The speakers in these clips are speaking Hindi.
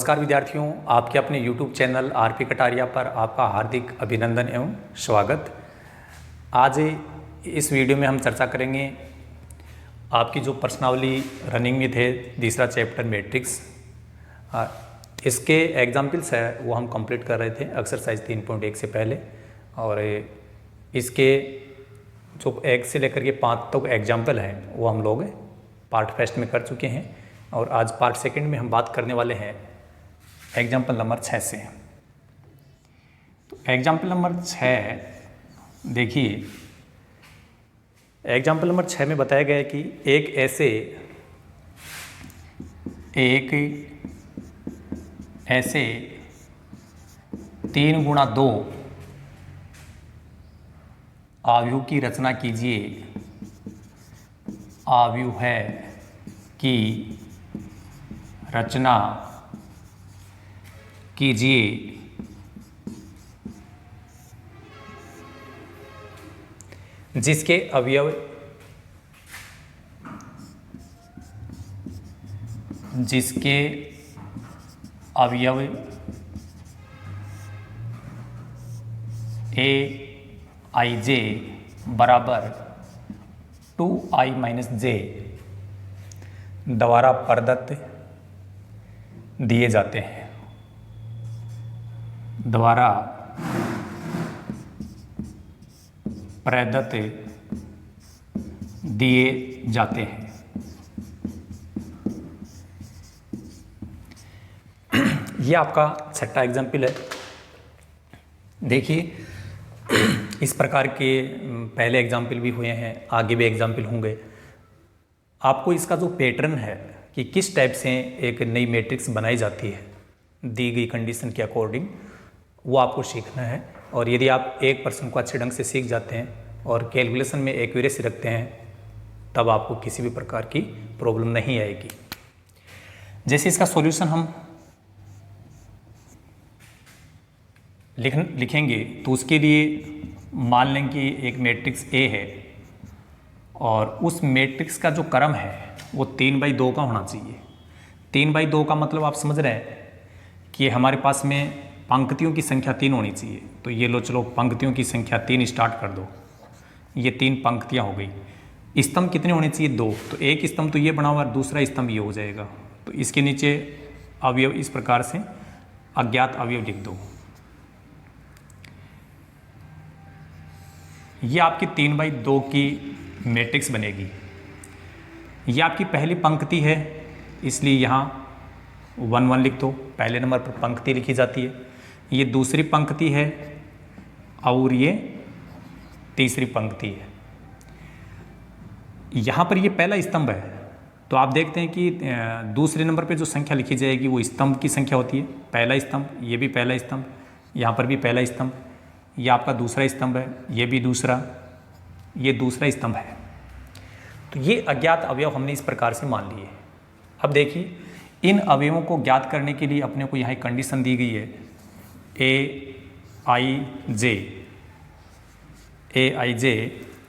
नमस्कार विद्यार्थियों, आपके अपने YouTube चैनल आरपी कटारिया पर आपका हार्दिक अभिनंदन एवं स्वागत। आज इस वीडियो में हम चर्चा करेंगे आपकी जो प्रश्नावली रनिंग में थे तीसरा चैप्टर मैट्रिक्स, इसके एग्जाम्पल्स है वो हम कंप्लीट कर रहे थे एक्सरसाइज 3.1 से पहले। और इसके जो 1 से लेकर के 5 तक एग्जाम्पल हैं वो हम लोग पार्ट फर्स्ट में कर चुके हैं और आज पार्ट सेकंड में हम बात करने वाले हैं एग्जाम्पल नंबर 6 से। तो एग्जाम्पल नंबर 6 देखिए, एग्जाम्पल नंबर 6 में बताया गया है कि एक ऐसे 3x2 आव्यूह की रचना कीजिए। आव्यूह है की रचना कीजिए जिसके अवयव aij बराबर 2i-j द्वारा प्रदत्त दिए जाते हैं। द्वारा प्रदत्त दिए जाते हैं। ये आपका छठा एग्जाम्पल है। देखिए, इस प्रकार के पहले एग्जाम्पल भी हुए हैं, आगे भी एग्जाम्पल होंगे। आपको इसका जो पैटर्न है कि किस टाइप से एक नई मैट्रिक्स बनाई जाती है दी गई कंडीशन के अकॉर्डिंग, वो आपको सीखना है। और यदि आप 1% को अच्छे ढंग से सीख जाते हैं और कैलकुलेशन में एक्यूरेसी रखते हैं, तब आपको किसी भी प्रकार की प्रॉब्लम नहीं आएगी। जैसे इसका सॉल्यूशन हम लिखेंगे तो उसके लिए मान लें कि एक मैट्रिक्स A है और उस मैट्रिक्स का जो क्रम है वो 3/2 का होना चाहिए। 3/2 का मतलब आप समझ रहे हैं कि हमारे पास में पंक्तियों की संख्या 3 होनी चाहिए। तो ये लो, चलो पंक्तियों की संख्या 3 स्टार्ट कर दो। ये 3 पंक्तियाँ हो गई। स्तंभ कितने होने चाहिए? 2। तो एक स्तंभ तो ये बना हुआ है, दूसरा स्तंभ ये हो जाएगा। तो इसके नीचे अवयव इस प्रकार से अज्ञात अवयव लिख दो। ये आपकी 3/2 की मैट्रिक्स बनेगी। ये आपकी पहली पंक्ति है, इसलिए यहाँ 1 1 लिख दो। पहले नंबर पर पंक्ति लिखी जाती है। ये दूसरी पंक्ति है और ये तीसरी पंक्ति है। यहाँ पर ये पहला स्तंभ है। तो आप देखते हैं कि दूसरे नंबर पे जो संख्या लिखी जाएगी वो स्तंभ की संख्या होती है। पहला स्तंभ, ये भी पहला स्तंभ, यहाँ पर भी पहला स्तंभ, ये आपका दूसरा स्तंभ है, ये भी दूसरा, ये दूसरा स्तंभ है। तो ये अज्ञात अवयव हमने इस प्रकार से मान लिए। अब देखिए, इन अवयवों को ज्ञात करने के लिए अपने को यहाँ एक कंडीशन दी गई है aij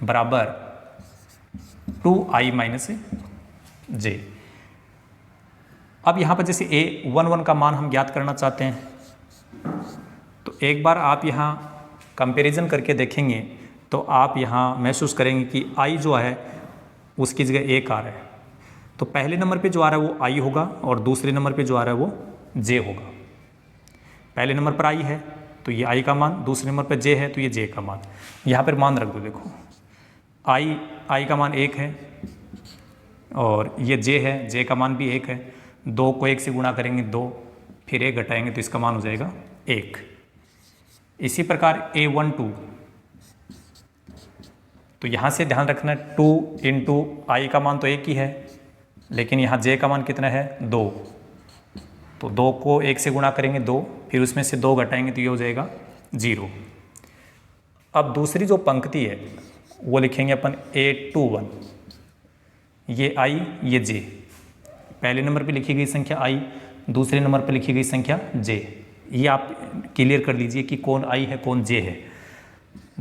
बराबर 2i-j। अब यहाँ पर जैसे a11 का मान हम ज्ञात करना चाहते हैं, तो एक बार आप यहाँ कंपैरिजन करके देखेंगे तो आप यहाँ महसूस करेंगे कि i जो है उसकी जगह 1 आ रहा है। तो पहले नंबर पे जो आ रहा है वो i होगा और दूसरे नंबर पे जो आ रहा है वो j होगा। पहले नंबर पर i है तो ये i का मान, दूसरे नंबर पर j है तो ये j का मान। यहाँ पर मान रख दो। देखो, i का मान 1 है और ये j है, j का मान भी 1 है। 2 को 1 से गुणा करेंगे 2, फिर 1 घटाएंगे तो इसका मान हो जाएगा 1। इसी प्रकार a12, तो यहाँ से ध्यान रखना 2 × i का मान तो 1 ही है, लेकिन यहाँ j का मान कितना है? 2। तो 2 को 1 से गुणा करेंगे 2, फिर उसमें से 2 घटाएंगे तो ये हो जाएगा 0। अब दूसरी जो पंक्ति है वो लिखेंगे अपन a21। ये i, ये j। पहले नंबर पे लिखी गई संख्या i, दूसरे नंबर पे लिखी गई संख्या j। ये आप क्लियर कर लीजिए कि कौन i है कौन j है।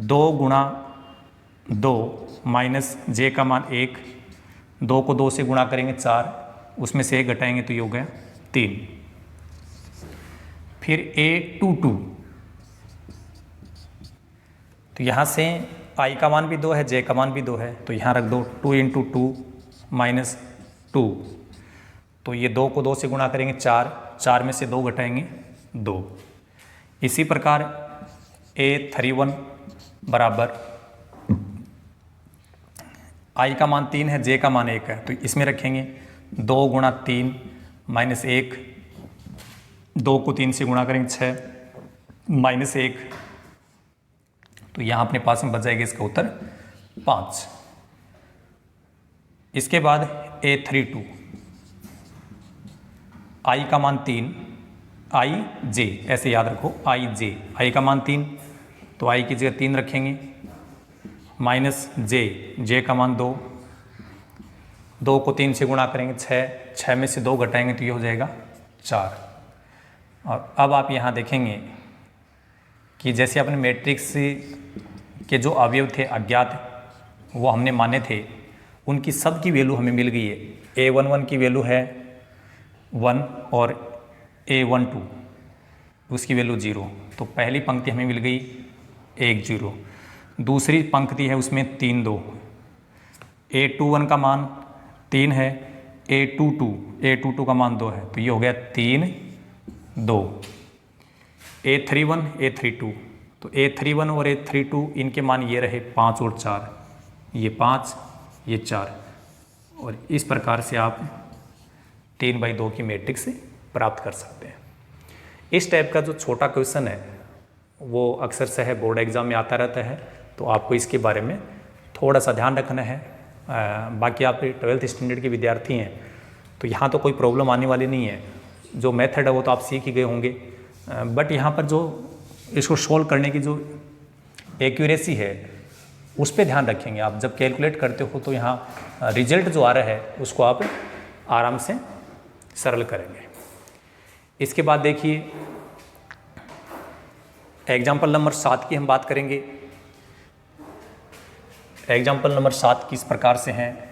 2 × 2 माइनस j का मान 1, 2 को 2 से गुणा करेंगे 4, उसमें से 1 घटाएंगे तो ये हो गया 3। फिर A22, तो यहाँ से I का मान भी 2 है, J का मान भी 2 है, तो यहाँ रख दो 2 × 2 - 2, तो ये 2 को 2 से गुणा करेंगे 4, 4 में से 2 घटाएंगे 2। इसी प्रकार A31 बराबर I का मान 3 है, J का मान 1 है, तो इसमें रखेंगे 2 × 3 - 1, 2 को 3 से गुणा करेंगे 6 - 1, तो यहाँ अपने पास में बच जाएगा इसका उत्तर 5। इसके बाद A32, I का मान 3, I J ऐसे याद रखो, I J, I का मान 3, तो I की जगह 3 रखेंगे, -J, J का मान 2, 2 को 3 से गुणा करेंगे 6, 6 में से 2 घटाएंगे तो ये हो जाएगा 4। और अब आप यहाँ देखेंगे कि जैसे अपने मैट्रिक्स के जो अवयव थे अज्ञात, वो हमने माने थे, उनकी सब की वैल्यू हमें मिल गई है। A11 की वैल्यू है 1 और A12 उसकी वैल्यू 0, तो पहली पंक्ति हमें मिल गई 1 0। दूसरी पंक्ति है उसमें 3 2, A21 का मान 3 है, A22 का मान 2 है, तो ये हो गया 3 2। A31 A32, तो A31 और A32 इनके मान ये रहे 5 और 4, ये 5 ये 4, और इस प्रकार से आप 3/2 की मैट्रिक्स प्राप्त कर सकते हैं। इस टाइप का जो छोटा क्वेश्चन है वो अक्सर से है बोर्ड एग्जाम में आता रहता है, तो आपको इसके बारे में थोड़ा सा ध्यान रखना है। बाकी आप 12th स्टैंडर्ड के विद्यार्थी हैं तो यहाँ तो कोई प्रॉब्लम आने वाली नहीं है, जो मेथड है वो तो आप सीख ही गए होंगे, बट यहाँ पर जो इसको सोल्व करने की जो एक्यूरेसी है उस पर ध्यान रखेंगे। आप जब कैलकुलेट करते हो तो यहाँ रिजल्ट जो आ रहा है उसको आप आराम से सरल करेंगे। इसके बाद देखिए एग्जाम्पल नंबर 7 की हम बात करेंगे। एग्जाम्पल नंबर 7 किस प्रकार से हैं।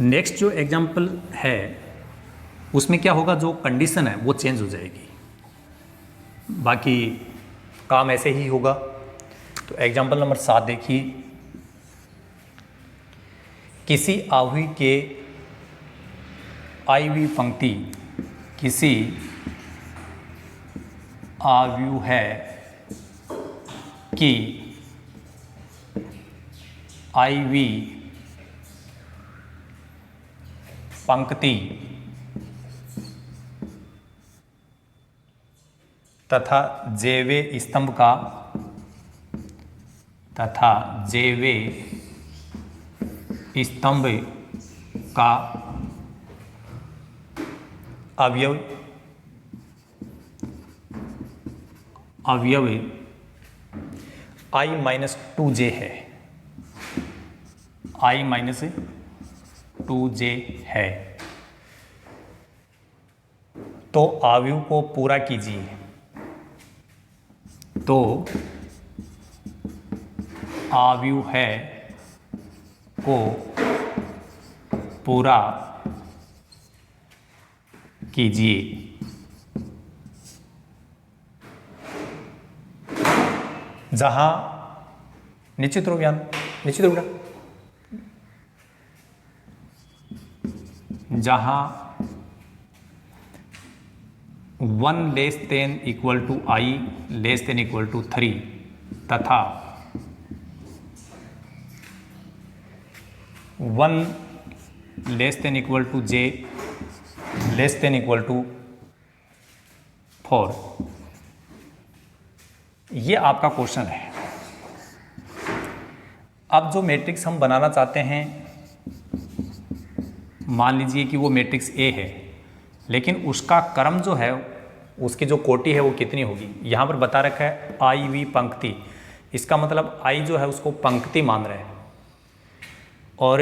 नेक्स्ट जो एग्जाम्पल है उसमें क्या होगा, जो कंडीशन है वो चेंज हो जाएगी, बाकी काम ऐसे ही होगा। तो एग्जाम्पल नंबर 7 देखिए, किसी आव्यूह के आव्यूह पंक्ति, किसी आव्यूह है कि आव्यूह पंक्ति तथा जेवे स्तंभ का अवयव I-2j है, I-2j है, तो आव्यूह को पूरा कीजिए। तो आव्यूह है को पूरा कीजिए। जहां निश्चित रूप जहां 1 ≤ I ≤ 3 तथा 1 ≤ J ≤ 4, ये आपका क्वेश्चन है। अब जो मैट्रिक्स हम बनाना चाहते हैं, मान लीजिए कि वो मैट्रिक्स A है, लेकिन उसका क्रम जो है, उसकी जो कोटि है वो कितनी होगी। यहाँ पर बता रखा है IV पंक्ति, इसका मतलब I जो है उसको पंक्ति मान रहे हैं, और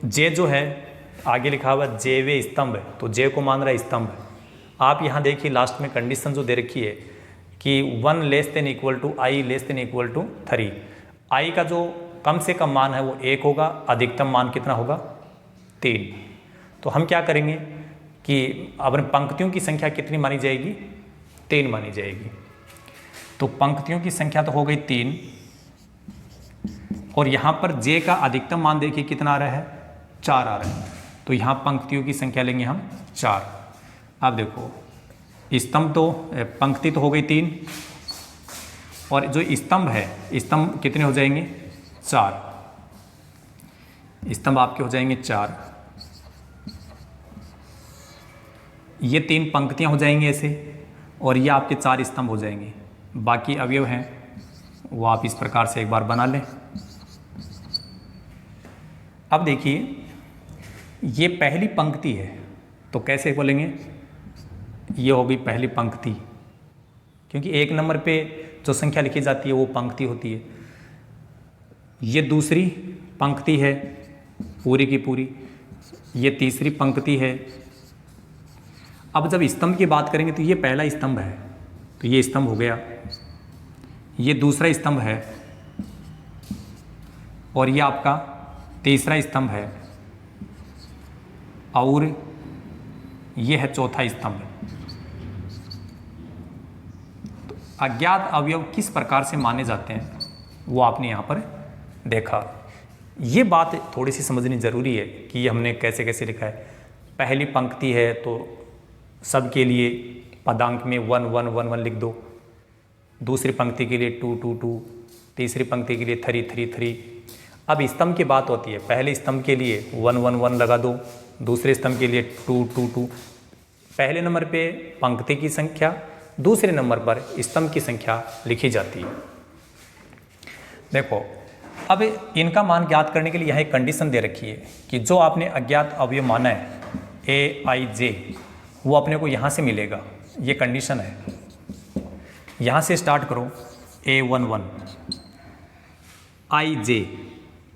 J जो है आगे लिखा हुआ जेवे स्तंभ है, तो J को मान रहा है स्तंभ। आप यहाँ देखिए लास्ट में कंडीशन जो दे रखी है कि 1 ≤ I ≤ 3, I का जो कम से कम मान है वो 1 होगा, अधिकतम मान कितना होगा 3। तो हम क्या करेंगे कि अब पंक्तियों की संख्या कितनी मानी जाएगी, 3 मानी जाएगी। तो पंक्तियों की संख्या तो हो गई 3, और यहाँ पर j का अधिकतम मान देखिए कितना आ रहा है, 4 आ रहा है। तो यहाँ पंक्तियों की संख्या लेंगे हम 4। अब देखो स्तंभ तो पंक्ति तो हो गई 3, और जो स्तंभ है, स्तंभ कितने हो जाएंगे 4, स्तंभ आपके हो जाएंगे 4। ये 3 पंक्तियां हो जाएंगी ऐसे, और ये आपके 4 स्तंभ हो जाएंगे। बाकी अवयव हैं वो आप इस प्रकार से एक बार बना लें। अब देखिए ये पहली पंक्ति है, तो कैसे बोलेंगे, ये होगी पहली पंक्ति, क्योंकि 1 नंबर पे जो संख्या लिखी जाती है वो पंक्ति होती है। ये दूसरी पंक्ति है पूरी की पूरी, ये तीसरी पंक्ति है। अब जब स्तंभ की बात करेंगे तो ये पहला स्तंभ है, तो ये स्तंभ हो गया, ये दूसरा स्तंभ है, और ये आपका तीसरा स्तंभ है, और ये है चौथा स्तंभ। तो अज्ञात अवयव किस प्रकार से माने जाते हैं वो आपने यहाँ पर देखा। ये बात थोड़ी सी समझनी जरूरी है कि ये हमने कैसे कैसे लिखा है। पहली पंक्ति है तो सबके लिए पदांक में 1 1 1 1 लिख दो, दूसरी पंक्ति के लिए 2 2 2, तीसरी पंक्ति के लिए 3 3 3। अब स्तंभ की बात होती है, पहले स्तंभ के लिए 1 1 1 लगा दो, दूसरे स्तंभ के लिए 2 2 2। पहले नंबर पे पंक्ति की संख्या, दूसरे नंबर पर स्तंभ की संख्या लिखी जाती है। देखो अब इनका मान ज्ञात करने के लिए यहाँ एक कंडीशन दे रखी है कि जो आपने अज्ञात अवयव माना है ए आई जे, वो अपने को यहाँ से मिलेगा। ये कंडीशन है, यहाँ से स्टार्ट करो A11 आई जे,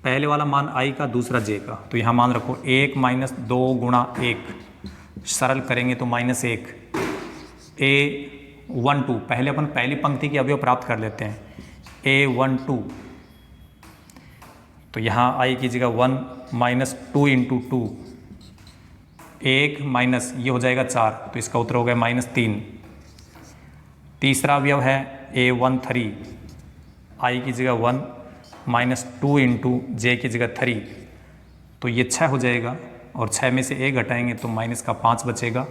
पहले वाला मान आई का, दूसरा जे का, तो यहाँ मान रखो 1 - 2 × 1, सरल करेंगे तो -1। A12, पहले अपन पहली पंक्ति के अवयव प्राप्त कर लेते हैं, A12, तो यहाँ आई की जगह 1 - 2 × 2, 1 माइनस ये हो जाएगा 4, तो इसका उत्तर हो गया -3। तीसरा अवयव है A13, आई की जगह 1 - 2 × j की जगह 3, तो ये 6 हो जाएगा, और 6 में से 1 घटाएंगे तो -5 बचेगा।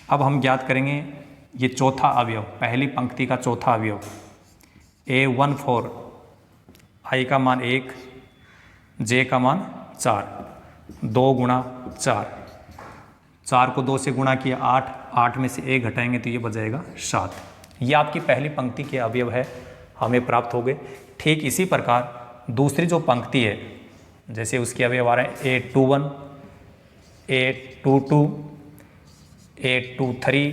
अब हम ज्ञात करेंगे ये चौथा अवयव, पहली पंक्ति का चौथा अवयव A14, आई का मान 1, j का मान 4, 2 × 4, 4 को 2 से गुणा किया 8, 8 में से 1 घटाएंगे तो ये बच जाएगा 7। ये आपकी पहली पंक्ति के अवयव है, हमें प्राप्त हो गए। ठीक इसी प्रकार दूसरी जो पंक्ति है, जैसे उसके अवयव आ रहे हैं A21, A22, A23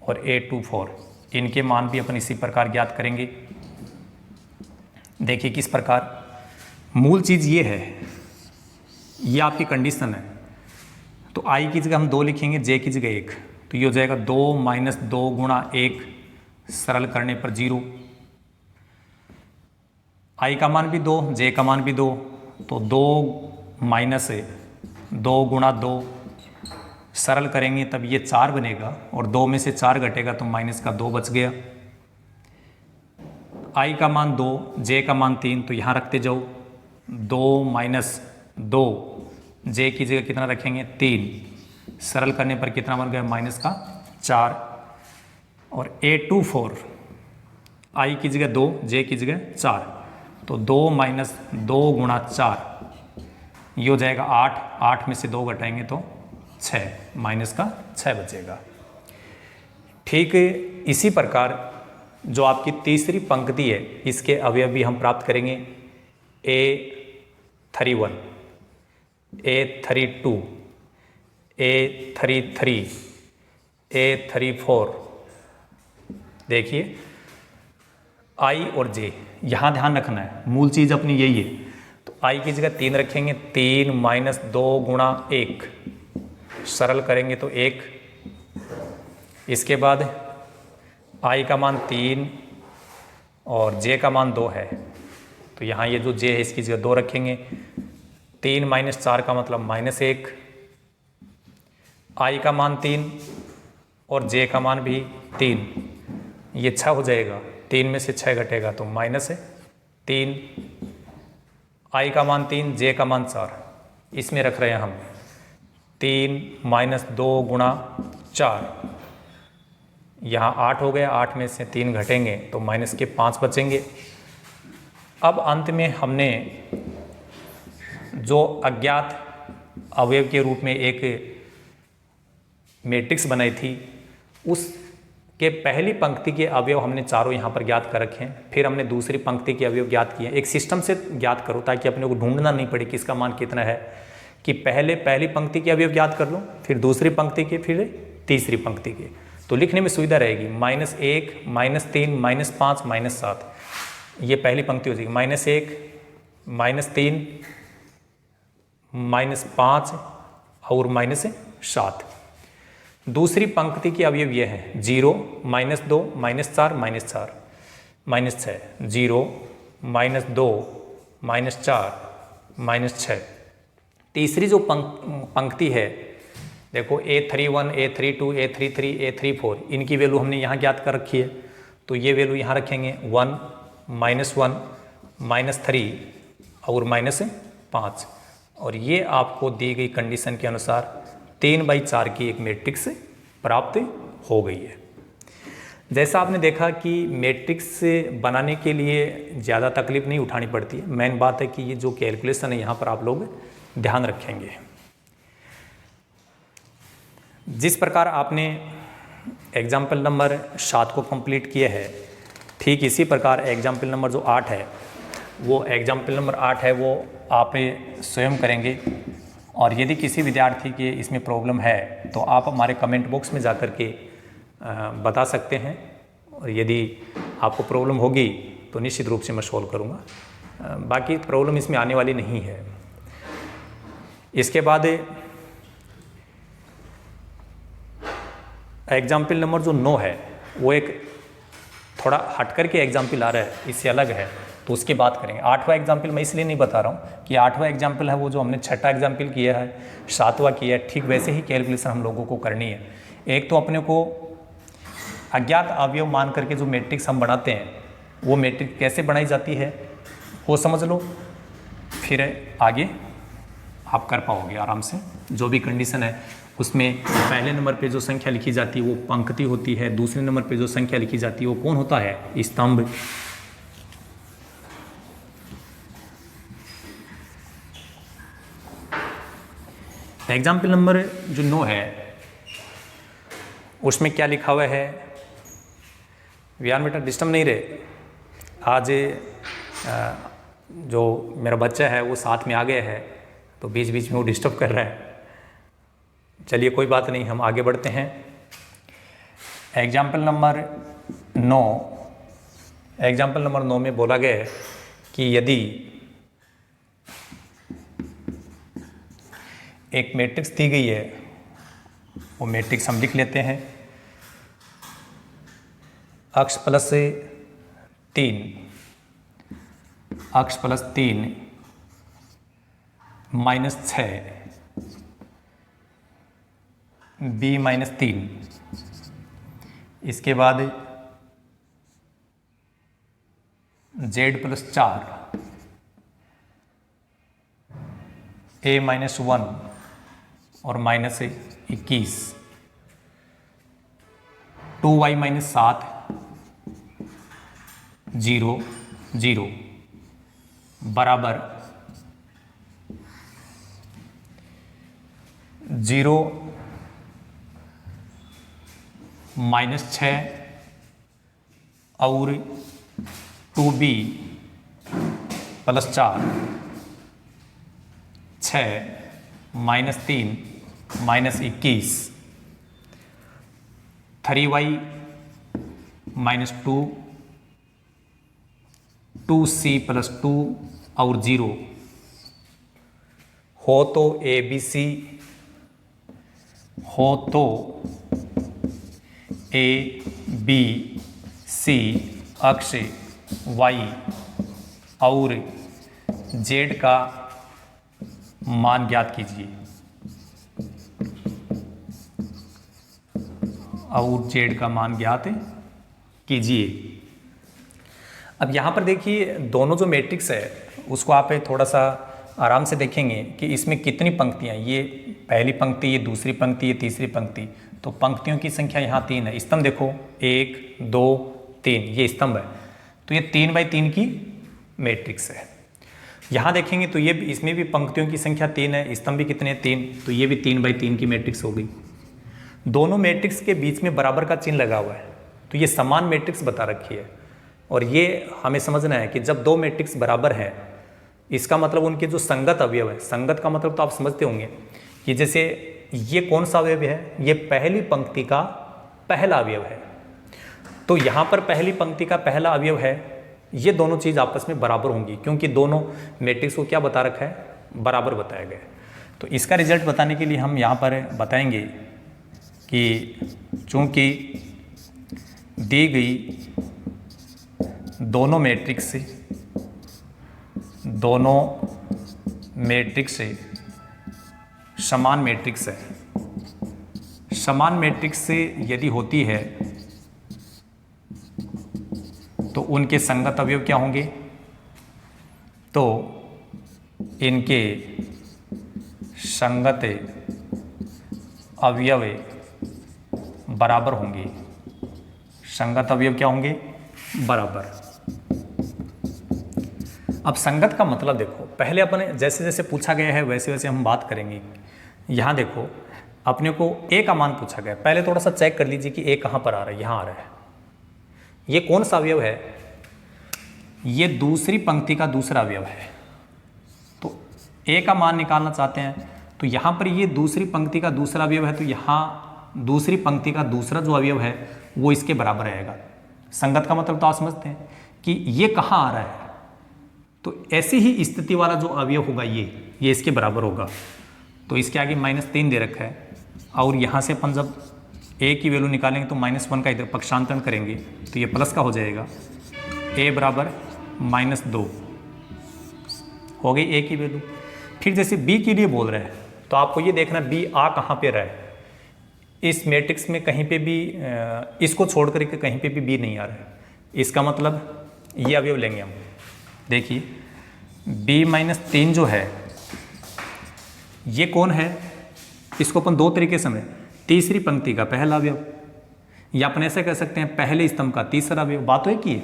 और A24, इनके मान भी अपन इसी प्रकार ज्ञात करेंगे। देखिए किस प्रकार, मूल चीज़ ये है, ये आपकी कंडीशन है। तो आई की जगह हम 2 लिखेंगे, जे की जगह 1, तो ये हो जाएगा 2 - 2 × 1, सरल करने पर 0। आई का मान भी 2, जे का मान भी 2, तो 2 - 2 × 2, सरल करेंगे तब ये 4 बनेगा, और 2 में से 4 घटेगा तो -2 बच गया। आई का मान 2, जे का मान 3, तो यहाँ रखते जाओ, 2 - 2, जे की जगह कितना रखेंगे 3, सरल करने पर कितना बन गया -4। और A24, आई की जगह 2, जे की जगह 4, तो 2 - 2 × 4, ये हो जाएगा 8, 8 में से 2 घटाएंगे तो 6, -6 बचेगा। ठीक इसी प्रकार जो आपकी तीसरी पंक्ति है, इसके अवयव भी हम प्राप्त करेंगे। A31, A32, A33, A34। देखिए आई और जे, यहाँ ध्यान रखना है, मूल चीज़ अपनी यही है। तो आई की जगह 3 रखेंगे, 3 - 2 × 1, सरल करेंगे तो 1। इसके बाद आई का मान 3 और जे का मान 2 है, तो यहाँ ये जो जे है इसकी जगह 2 रखेंगे। 3 माइनस 4 का मतलब -1, आई का मान 3 और जे का मान भी 3, ये 6 हो जाएगा। 3 में से 6 घटेगा तो -3, आई का मान 3, जे का मान 4, इसमें रख रहे हैं हम 3 माइनस 2 गुणा 4, यहाँ 8 हो गया। 8 में से 3 घटेंगे तो -5 बचेंगे। अब अंत में हमने जो अज्ञात अवयव के रूप में एक मैट्रिक्स बनाई थी, उसके पहली पंक्ति के अवयव हमने चारों यहाँ पर ज्ञात कर रखे हैं। फिर हमने दूसरी पंक्ति के अवयव ज्ञात किए। एक सिस्टम से ज्ञात करो ताकि अपने को ढूंढना नहीं पड़े कि इसका मान कितना है, कि पहले पहली पंक्ति के अवयव ज्ञात कर लो, फिर दूसरी पंक्ति के, फिर तीसरी पंक्ति के, तो लिखने में सुविधा रहेगी। -1, -3, -5, -7, ये पहली पंक्ति हो जाएगी। -1, -3, -5 और -7। दूसरी पंक्ति के अवयव ये हैं 0, -2, -4, -4, -6, 0, -2, -4, -6। तीसरी जो पंक्ति है, देखो A31, A32, A33, A34, इनकी वैल्यू हमने यहाँ ज्ञात कर रखी है, तो ये वैल्यू यहाँ रखेंगे 1, -1, -3 और -5, और ये आपको दी गई कंडीशन के अनुसार 3/4 की एक मैट्रिक्स प्राप्त हो गई है। जैसा आपने देखा कि मैट्रिक्स बनाने के लिए ज़्यादा तकलीफ नहीं उठानी पड़ती है। मेन बात है कि ये जो कैलकुलेशन है यहाँ पर आप लोग ध्यान रखेंगे। जिस प्रकार आपने एग्जाम्पल नंबर 7 को कंप्लीट किया है, ठीक इसी प्रकार एग्जाम्पल नंबर जो 8 है, वो एग्जाम्पल नंबर 8 है वो आप स्वयं करेंगे। और यदि किसी विद्यार्थी के इसमें प्रॉब्लम है तो आप हमारे कमेंट बॉक्स में जाकर के बता सकते हैं, और यदि आपको प्रॉब्लम होगी तो निश्चित रूप से मैं सॉल्व करूँगा। बाकी प्रॉब्लम इसमें आने वाली नहीं है। इसके बाद एग्जाम्पल नंबर जो 9 है, वो एक थोड़ा हटकर के एग्जाम्पल आ रहा है, इससे अलग है, तो उसकी बात करेंगे। 8वां एग्जाम्पल मैं इसलिए नहीं बता रहा हूँ कि 8वां एग्जाम्पल है वो जो हमने 6ठा एग्जाम्पल किया है, 7वां किया है, ठीक वैसे ही कैलकुलेशन हम लोगों को करनी है। एक तो अपने को अज्ञात अवयव मान करके जो मैट्रिक्स हम बनाते हैं, वो मैट्रिक्स कैसे बनाई जाती है वो समझ लो, फिर आगे आप कर पाओगे आराम से। जो भी कंडीशन है उसमें पहले नंबर पे जो संख्या लिखी जाती है वो पंक्ति होती है, दूसरे नंबर पे जो संख्या लिखी जाती है वो कौन होता है, स्तंभ। एग्जाम्पल नंबर जो 9 है उसमें क्या लिखा हुआ है, विहान बेटा डिस्टर्ब नहीं रहे। आज जो मेरा बच्चा है वो साथ में आ गया है, तो बीच बीच में वो डिस्टर्ब कर रहा है। चलिए कोई बात नहीं, हम आगे बढ़ते हैं। एग्जाम्पल नंबर 9, एग्जाम्पल नंबर 9 में बोला गया है कि यदि एक मैट्रिक्स दी गई है, वो मैट्रिक्स हम लिख लेते हैं। अक्ष प्लस 3, अक्ष प्लस 3 -6, b -3, इसके बाद z प्लस 4, a -1 और -21, 2y -7, 0, 0 बराबर 0 -6 और 2b plus 4, 6 -3 -21, 3y -2, 2c plus 2 और 0 हो तो ABC, हो तो ABC अक्ष y और z का मान ज्ञात कीजिए, और z का मान ज्ञात कीजिए। अब यहाँ पर देखिए दोनों जो मैट्रिक्स है उसको आप थोड़ा सा आराम से देखेंगे कि इसमें कितनी पंक्तियाँ, ये पहली पंक्ति, ये दूसरी पंक्ति, ये तीसरी पंक्ति, तो पंक्तियों की संख्या यहाँ 3 है। स्तंभ देखो 1 2 3, ये स्तंभ है, तो ये 3 बाई 3 की मैट्रिक्स है। यहाँ देखेंगे तो ये इसमें भी पंक्तियों की संख्या 3 है, स्तंभ भी कितने हैं 3, तो ये भी 3 बाई 3 की मैट्रिक्स हो गई। दोनों मैट्रिक्स के बीच में बराबर का चिन्ह लगा हुआ है, तो ये समान मैट्रिक्स बता रखी है। और ये हमें समझना है कि जब दो मैट्रिक्स बराबर है, इसका मतलब उनके जो संगत अवयव है, संगत का मतलब तो आप समझते होंगे कि जैसे ये कौन सा अवयव है, ये पहली पंक्ति का पहला अवयव है, तो यहाँ पर पहली पंक्ति का पहला अवयव है, ये दोनों चीज़ आपस में बराबर होंगी, क्योंकि दोनों मैट्रिक्स को क्या बता रखा है, बराबर बताया गया है। तो इसका रिजल्ट बताने के लिए हम यहाँ पर बताएंगे कि चूँकि दी गई दोनों मैट्रिक्स से समान मैट्रिक्स है, समान मैट्रिक्स से यदि होती है तो उनके संगत अवयव क्या होंगे, तो इनके संगत अवयव बराबर होंगे, संगत अवयव क्या होंगे, बराबर। अब संगत का मतलब देखो, पहले अपने जैसे जैसे पूछा गया है वैसे वैसे हम बात करेंगे। यहाँ देखो अपने को a का मान पूछा गया, पहले थोड़ा सा चेक कर लीजिए कि a कहाँ पर आ रहा है, यहाँ आ रहा है। ये कौन सा अवयव है, ये दूसरी पंक्ति का दूसरा अवयव है। तो a का मान निकालना चाहते हैं, तो यहाँ पर ये दूसरी पंक्ति का दूसरा अवयव है, तो यहाँ दूसरी पंक्ति का दूसरा जो अवयव है वो इसके बराबर रहेगा। संगत का मतलब तो आप समझते हैं कि ये कहाँ आ रहा है, तो ऐसी ही स्थिति वाला जो अवयव होगा ये इसके बराबर होगा। तो इसके आगे -3 दे रखा है, और यहाँ से अपन जब a की वैल्यू निकालेंगे तो -1 का इधर पक्षांतरण करेंगे तो ये प्लस का हो जाएगा, a बराबर -2 हो गई a की वैल्यू। फिर जैसे b के लिए बोल रहे हैं तो आपको ये देखना b आ कहाँ पे रहा है, इस मैट्रिक्स में कहीं पे भी इसको छोड़ करके कहीं पे भी b नहीं आ रहा है, इसका मतलब ये अवयव लेंगे हम। देखिए b-3 जो है ये कौन है, इसको अपन दो तरीके से समझें, तीसरी पंक्ति का पहला अवयव, या अपन ऐसे कह सकते हैं पहले स्तंभ का तीसरा अवयव। बात तो एक ही है,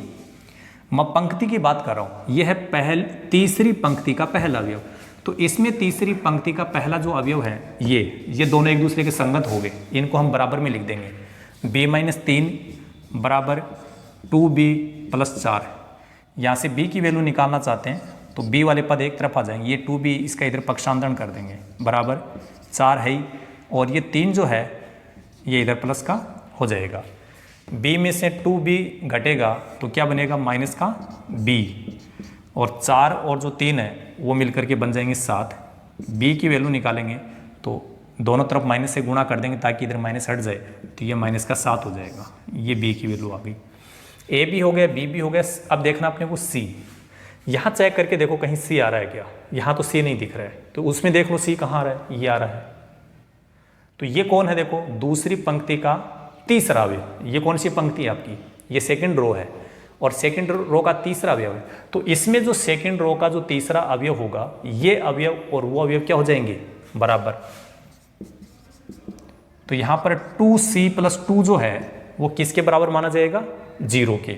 मैं पंक्ति की बात कर रहा हूँ, यह है तीसरी पंक्ति का पहला अवयव। तो इसमें तीसरी पंक्ति का पहला जो अवयव है ये दोनों एक दूसरे के संगत हो गए, इनको हम बराबर में लिख देंगे। b-3 बराबर 2b + 4। यहाँ से b की वैल्यू निकालना चाहते हैं तो b वाले पद एक तरफ आ जाएंगे, ये 2b इसका इधर पक्षांतरण कर देंगे, बराबर 4 है ही, और ये 3 जो है ये इधर प्लस का हो जाएगा। b में से 2b घटेगा तो क्या बनेगा, माइनस का b, और 4 और जो 3 है वो मिलकर के बन जाएंगे 7। b की वैल्यू निकालेंगे तो दोनों तरफ माइनस से गुणा कर देंगे ताकि इधर माइनस हट जाए, तो ये -7 हो जाएगा। ये b की वैल्यू आ गई, a भी हो गया, b भी हो गया। अब देखना अपने को c, यहाँ चेक करके देखो कहीं c आ रहा है क्या, यहाँ तो c नहीं दिख रहा है, तो उसमें देख लो c कहाँ आ रहा है, ये आ रहा है। तो ये कौन है, देखो दूसरी पंक्ति का तीसरा अवयव। ये कौन सी पंक्ति है आपकी, ये सेकंड रो है, और सेकंड रो का तीसरा अवयव है। तो इसमें जो सेकंड रो का जो तीसरा अवयव होगा, ये अवयव और वो अवयव क्या हो जाएंगे, बराबर। तो यहाँ पर 2c + 2 जो है वो किसके बराबर माना जाएगा, 0 के।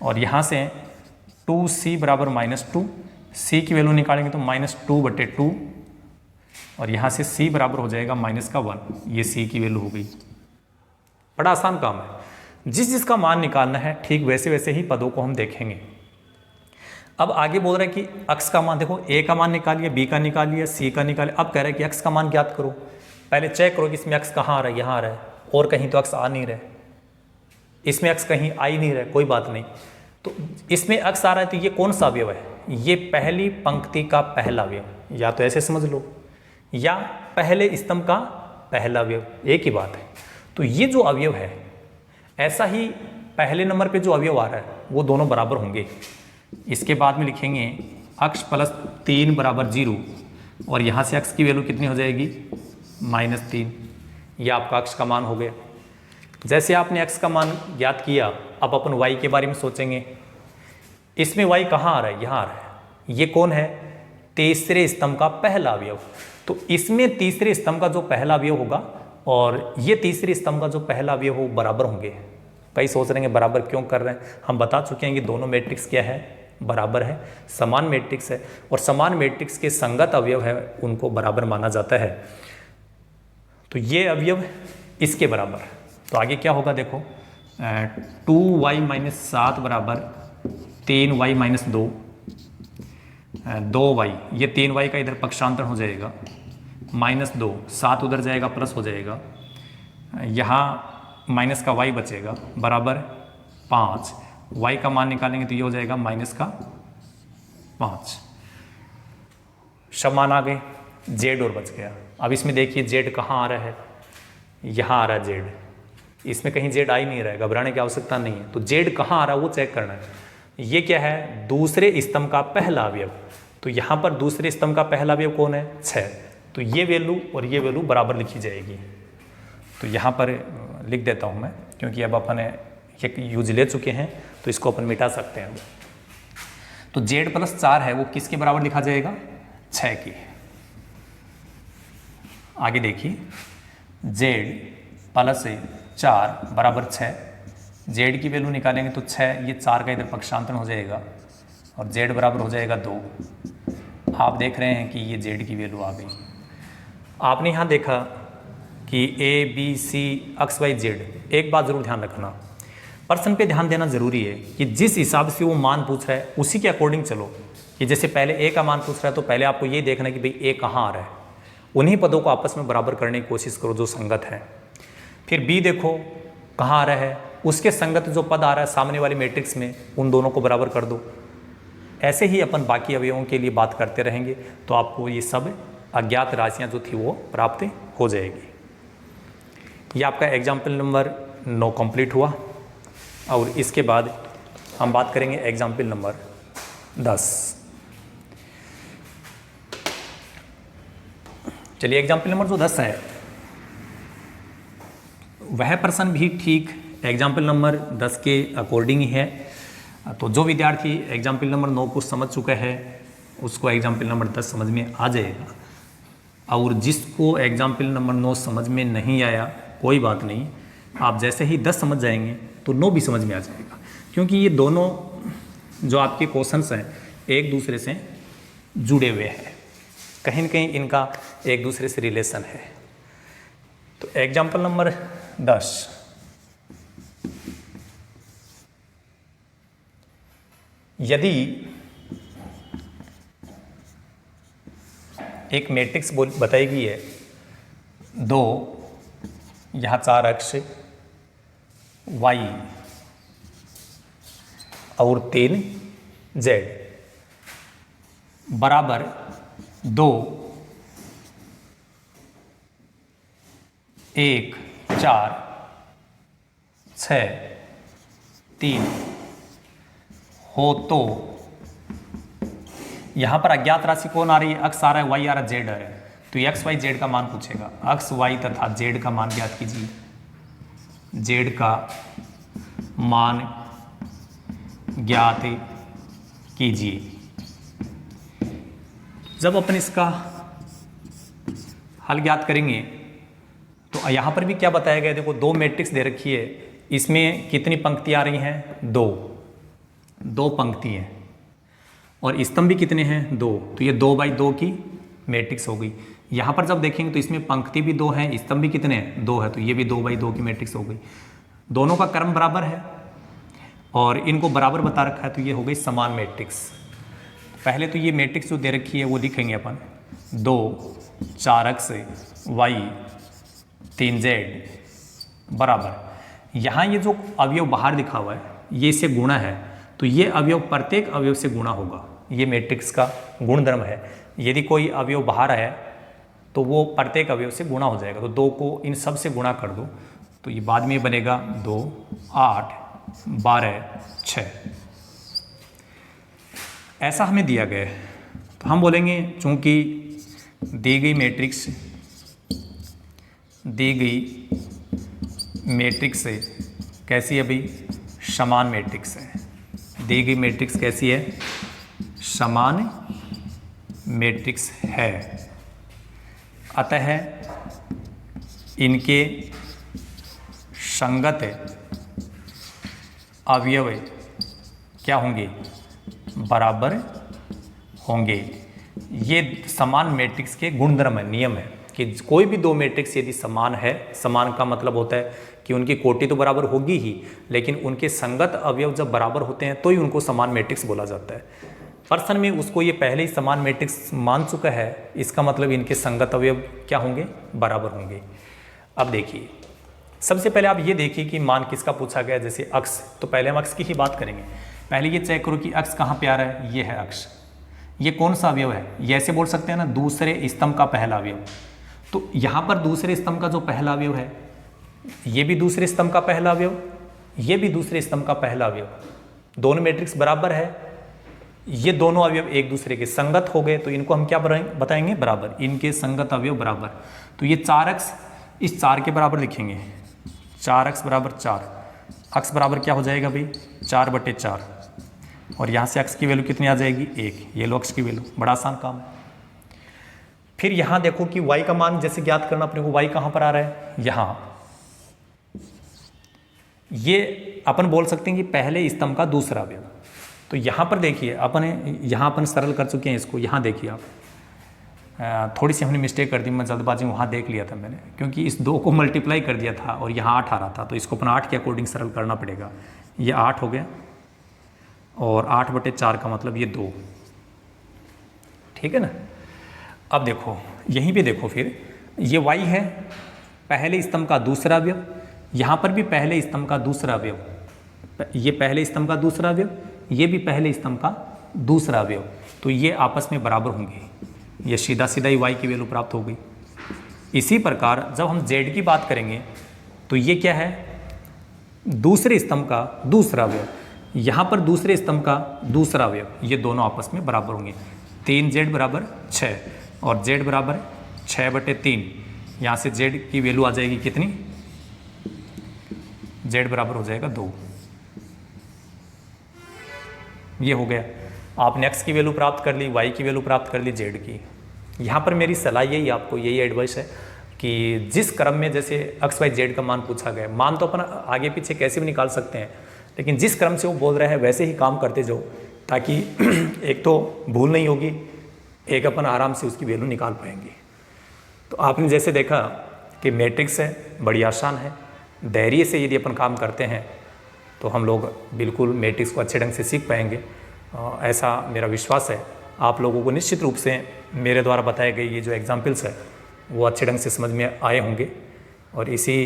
और यहाँ से 2c बराबर -2, c की वैल्यू निकालेंगे तो -2/2, और यहाँ से c बराबर हो जाएगा -1। ये c की वैल्यू हो गई। बड़ा आसान काम है, जिसका मान निकालना है ठीक वैसे वैसे ही पदों को हम देखेंगे। अब आगे बोल रहा है कि अक्स का मान, देखो a का मान निकाल लिया, b का निकाल लिया, c का निकाल लिया। अब कह रहा है कि अक्स का मान ज्ञात करो। पहले चेक करो कि इसमें अक्स कहाँ आ रहा है, यहाँ आ रहा है, और कहीं तो अक्स आ नहीं रहा है, इसमें अक्स कहीं आ ही नहीं रहा है, कोई बात नहीं। तो इसमें अक्स आ रहा है तो ये कौन सा अवयव है, ये पहली पंक्ति का पहला अवयव, या तो ऐसे समझ लो, या पहले स्तंभ का पहला अवयव, एक ही बात है। तो ये जो अवयव है, ऐसा ही पहले नंबर पे जो अवयव आ रहा है वो दोनों बराबर होंगे। इसके बाद में लिखेंगे x प्लस 3 बराबर 0 और यहाँ से x की वैल्यू कितनी हो जाएगी -3। यह आपका x का मान हो गया। जैसे आपने x का मान ज्ञात किया, अब अपन y के बारे में सोचेंगे। इसमें y कहाँ आ रहा है, यहाँ आ रहा है। ये कौन है, तीसरे स्तंभ का पहला अवयव। तो इसमें तीसरे स्तंभ का जो पहला अवयव होगा और ये तीसरे स्तंभ का जो पहला अवयव हो बराबर होंगे। कई सोच रहे हैं बराबर क्यों कर रहे हैं, हम बता चुके हैं कि दोनों मैट्रिक्स क्या है, बराबर है, समान मैट्रिक्स है और समान मैट्रिक्स के संगत अवयव है उनको बराबर माना जाता है। तो ये अवयव इसके बराबर। तो आगे क्या होगा देखो, 2y - 7 बराबर 3y - 2, 2y, ये 3y का इधर पक्षांतर हो जाएगा -2, 7 उधर जाएगा प्लस हो जाएगा, यहाँ माइनस का y बचेगा बराबर 5। y का मान निकालेंगे तो ये हो जाएगा -5। सब मान आ गए, z और बच गया। अब इसमें देखिए z कहाँ आ रहा है, यहाँ आ रहा है z, इसमें कहीं z आ ही नहीं रहा है, घबराने की आवश्यकता नहीं है। तो z कहाँ आ रहा है वो चेक करना है। ये क्या है, दूसरे स्तंभ का पहला अवयव। तो यहाँ पर दूसरे स्तंभ का पहला अवयव कौन है, 6। तो ये वैल्यू और ये वैल्यू बराबर लिखी जाएगी। तो यहाँ पर लिख देता हूँ मैं, क्योंकि अब अपन एक यूज ले चुके हैं तो इसको अपन मिटा सकते हैं। तो z प्लस 4 है वो किसके बराबर लिखा जाएगा, 6 की। आगे देखिए, z प्लस 4 बराबर 6, z की वैल्यू निकालेंगे तो 6, ये 4 का इधर पक्षांतर हो जाएगा और z बराबर हो जाएगा 2। आप देख रहे हैं कि ये z की वैल्यू आ गई। आपने यहाँ देखा कि a b c x y z, एक बात जरूर ध्यान रखना, प्रश्न पे ध्यान देना जरूरी है कि जिस हिसाब से वो मान पूछ रहा है उसी के अकॉर्डिंग चलो। कि जैसे पहले a का मान पूछ रहा है तो पहले आपको ये देखना कि भाई a कहाँ आ रहा है, उन्हीं पदों को आपस में बराबर करने की कोशिश करो जो संगत है। फिर b देखो कहाँ आ रहा है, उसके संगत जो पद आ रहा है सामने वाले मैट्रिक्स में, उन दोनों को बराबर कर दो। ऐसे ही अपन बाकी अवयवों के लिए बात करते रहेंगे तो आपको ये सब अज्ञात राशियां जो थी वो प्राप्त हो जाएगी। ये आपका एग्जाम्पल नंबर 9 कंप्लीट हुआ और इसके बाद हम बात करेंगे एग्जाम्पल नंबर 10। चलिए, एग्जाम्पल नंबर जो 10 है वह प्रश्न भी ठीक एग्जाम्पल नंबर 10 के अकॉर्डिंग ही है। तो जो विद्यार्थी एग्जाम्पल नंबर 9 को समझ चुका है उसको एग्जाम्पल नंबर 10 समझ में आ जाएगा, और जिसको एग्जाम्पल नंबर 9 समझ में नहीं आया कोई बात नहीं, आप जैसे ही 10 समझ जाएंगे तो 9 भी समझ में आ जाएगा। क्योंकि ये दोनों जो आपके क्वेश्चंस हैं एक दूसरे से जुड़े हुए हैं, कहीं न कहीं इनका एक दूसरे से रिलेशन है। तो एग्जाम्पल नंबर 10, यदि एक मैट्रिक्स बताई गई है, 2 यहाँ 4 अक्ष y और 3 z बराबर 2 1 4 6 3 हो, तो यहाँ पर अज्ञात राशि कौन आ रही है, x आ रहा है, y आ रहा है, z आ रहा है। तो x y z का मान पूछेगा, x y तथा z का मान ज्ञात कीजिए। z का मान ज्ञात कीजिए। जब अपन इसका हल ज्ञात करेंगे तो यहाँ पर भी क्या बताया गया, देखो 2 मैट्रिक्स दे रखी है, इसमें कितनी पंक्ति आ रही हैं, 2 पंक्ति हैं और स्तंभ भी कितने हैं, 2। तो ये 2x2 की मैट्रिक्स हो गई। यहाँ पर जब देखेंगे तो इसमें पंक्ति भी 2 है, स्तंभ भी कितने हैं, 2 है, तो ये भी 2x2 की मैट्रिक्स हो गई। दोनों का क्रम बराबर है और इनको बराबर बता रखा है, तो ये हो गई समान मैट्रिक्स। पहले तो ये मैट्रिक्स जो दे रखी है वो लिखेंगे अपन, 2 4 x y 3 z बराबर, यहाँ ये जो अवयव बाहर लिखा हुआ है ये इससे गुणा है, तो ये अवयव प्रत्येक अवयव से गुणा होगा। ये मैट्रिक्स का गुणधर्म है। यदि कोई अवयव बाहर है तो वो प्रत्येक अवयव से गुणा हो जाएगा। तो 2 को इन सब से गुणा कर दो तो ये बाद में बनेगा 2 8 12 6। ऐसा हमें दिया गया है, तो हम बोलेंगे चूंकि दी गई मैट्रिक्स है कैसी है भाई, समान मैट्रिक्स है। दी गई मैट्रिक्स कैसी है, समान मैट्रिक्स है, अतः इनके संगत अवयव क्या होंगे, बराबर होंगे। ये समान मैट्रिक्स के गुणधर्म है, नियम है कि कोई भी दो मैट्रिक्स यदि समान है, समान का मतलब होता है कि उनकी कोटि तो बराबर होगी ही, लेकिन उनके संगत अवयव जब बराबर होते हैं तो ही उनको समान मैट्रिक्स बोला जाता है। पर्सन में उसको ये पहले ही समान मैट्रिक्स मान चुका है, इसका मतलब इनके संगत अवयव क्या होंगे, बराबर होंगे। अब देखिए, सबसे पहले आप ये देखिए कि मान किसका पूछा गया, जैसे अक्ष, तो पहले हम अक्ष की ही बात करेंगे। पहले ये चेक करो कि अक्ष कहाँ पे आ रहा है, ये है अक्ष। ये कौन सा अवयव है, ये ऐसे बोल सकते हैं ना, दूसरे स्तंभ का पहला अवयव। तो यहाँ पर दूसरे स्तंभ का जो पहला अवयव है, ये भी दूसरे स्तंभ का पहला अवयव, ये भी दूसरे स्तंभ का पहला अवयव, दोनों मैट्रिक्स बराबर है, ये दोनों अवयव एक दूसरे के संगत हो गए, तो इनको हम क्या बताएंगे, बराबर, इनके संगत अवयव बराबर। तो ये 4 अक्ष इस 4 के बराबर लिखेंगे, 4 अक्ष बराबर 4, अक्ष बराबर क्या हो जाएगा भाई, 4/4, और यहाँ से अक्ष की वैल्यू कितनी आ जाएगी, 1, ये लो अक्ष की वैल्यू, बड़ा आसान काम है। फिर यहाँ देखो कि y का मान जैसे ज्ञात करना अपने को, y कहाँ पर आ रहा है, यहाँ, ये अपन बोल सकते हैं कि पहले स्तंभ का दूसरा अवयव। तो यहाँ पर देखिए अपन सरल कर चुके हैं इसको, यहाँ देखिए आप, थोड़ी सी हमने मिस्टेक कर दी, मैं जल्दबाजी में वहाँ देख लिया था मैंने, क्योंकि इस 2 को मल्टीप्लाई कर दिया था और यहाँ 8 आ रहा था, तो इसको अपन 8 के अकॉर्डिंग सरल करना पड़ेगा। ये 8 हो गया और 8/4 का मतलब ये 2, ठीक है ना। अब देखो यहीं पे देखो, फिर ये y है पहले स्तंभ का दूसरा अवयव, यहाँ पर भी पहले स्तंभ का दूसरा अवयव, ये पहले स्तंभ का दूसरा अवयव, ये भी पहले स्तंभ का दूसरा अवयव, तो ये आपस में बराबर होंगे, ये सीधा सीधा ही y की वैल्यू प्राप्त हो गई। इसी प्रकार जब हम z की बात करेंगे तो ये क्या है, दूसरे स्तंभ का दूसरा अवयव, यहाँ पर दूसरे स्तंभ का दूसरा अवयव, ये दोनों आपस में बराबर होंगे। 3z बराबर 6 और z बराबर 6/3, यहाँ से z की वैल्यू आ जाएगी कितनी, z बराबर हो जाएगा 2। ये हो गया, आपने x की वैल्यू प्राप्त कर ली, y की वैल्यू प्राप्त कर ली, z की। यहाँ पर मेरी सलाह यही, आपको यही एडवाइस है कि जिस क्रम में जैसे x y z का मान पूछा गया, मान तो अपन आगे पीछे कैसे भी निकाल सकते हैं, लेकिन जिस क्रम से वो बोल रहे हैं वैसे ही काम करते जाओ, ताकि एक तो भूल नहीं होगी, एक अपन आराम से उसकी वैल्यू निकाल पाएंगे। तो आपने जैसे देखा कि मैट्रिक्स है, बड़ी आसान है, धैर्य से यदि अपन काम करते हैं तो हम लोग बिल्कुल मैट्रिक्स को अच्छे ढंग से सीख पाएंगे, ऐसा मेरा विश्वास है। आप लोगों को निश्चित रूप से मेरे द्वारा बताए गए ये जो एग्जाम्पल्स है वो अच्छे ढंग से समझ में आए होंगे, और इसी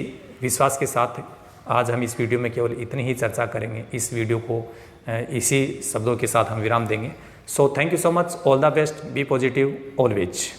विश्वास के साथ आज हम इस वीडियो में केवल इतनी ही चर्चा करेंगे। इस वीडियो को इसी शब्दों के साथ हम विराम देंगे। So thank you so much, all the best, be positive always.